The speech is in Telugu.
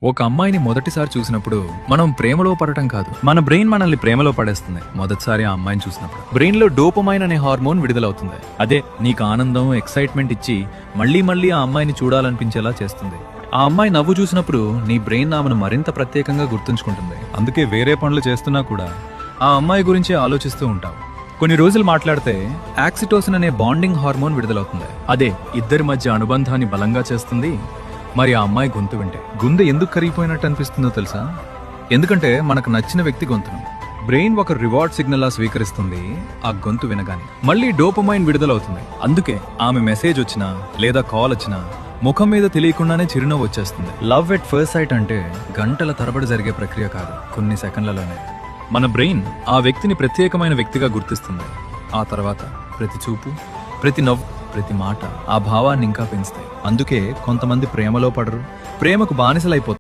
ఒక అమ్మాయిని మొదటిసారి చూసినప్పుడు మనం ప్రేమలో పడటం కాదు, మన బ్రెయిన్ మనల్ని ప్రేమలో పడేస్తుంది. మొదటిసారి ఆ అమ్మాయిని చూసినప్పుడు బ్రెయిన్ లో డోపమైన్ అనే హార్మోన్ విడుదలవుతుంది. అదే నీకు ఆనందం, ఎక్సైట్మెంట్ ఇచ్చి మళ్ళీ మళ్ళీ ఆ అమ్మాయిని చూడాలనిపించేలా చేస్తుంది. ఆ అమ్మాయి నవ్వు చూసినప్పుడు నీ బ్రెయిన్ ఆమెను మరింత ప్రత్యేకంగా గుర్తుంచుకుంటుంది. అందుకే వేరే పనులు చేస్తున్నా కూడా ఆ అమ్మాయి గురించి ఆలోచిస్తూ ఉంటావు. కొన్ని రోజులు మాట్లాడితే ఆక్సిటోసిన్ అనే బాండింగ్ హార్మోన్ విడుదలవుతుంది. అదే ఇద్దరి మధ్య అనుబంధాన్ని బలంగా చేస్తుంది. మరి ఆ అమ్మాయి గొంతు వింటే గుండె ఎందుకు కరిగిపోయినట్టు అనిపిస్తుందో తెలుసా? ఎందుకంటే మనకు నచ్చిన వ్యక్తి గొంతును బ్రెయిన్ ఒక రివార్డ్ సిగ్నల్ లా స్వీకరిస్తుంది. ఆ గొంతు వినగానే మళ్ళీ డోపమైన్ విడుదలవుతుంది. అందుకే ఆమె మెసేజ్ వచ్చినా లేదా కాల్ వచ్చినా ముఖం మీద తెలియకుండానే చిరునవ్వు వచ్చేస్తుంది. లవ్ ఎట్ ఫస్ట్ సైట్ అంటే గంటల తరబడి జరిగే ప్రక్రియ కాదు, కొన్ని సెకండ్లలోనే మన బ్రెయిన్ ఆ వ్యక్తిని ప్రత్యేకమైన వ్యక్తిగా గుర్తిస్తుంది. ఆ తర్వాత ప్రతి చూపు, ప్రతి నవ్వు, ప్రతి మాట ఆ భావాన్ని ఇంకా పెంచుతాయి. అందుకే కొంతమంది ప్రేమలో పడరు, ప్రేమకు బానిసలైపోతారు.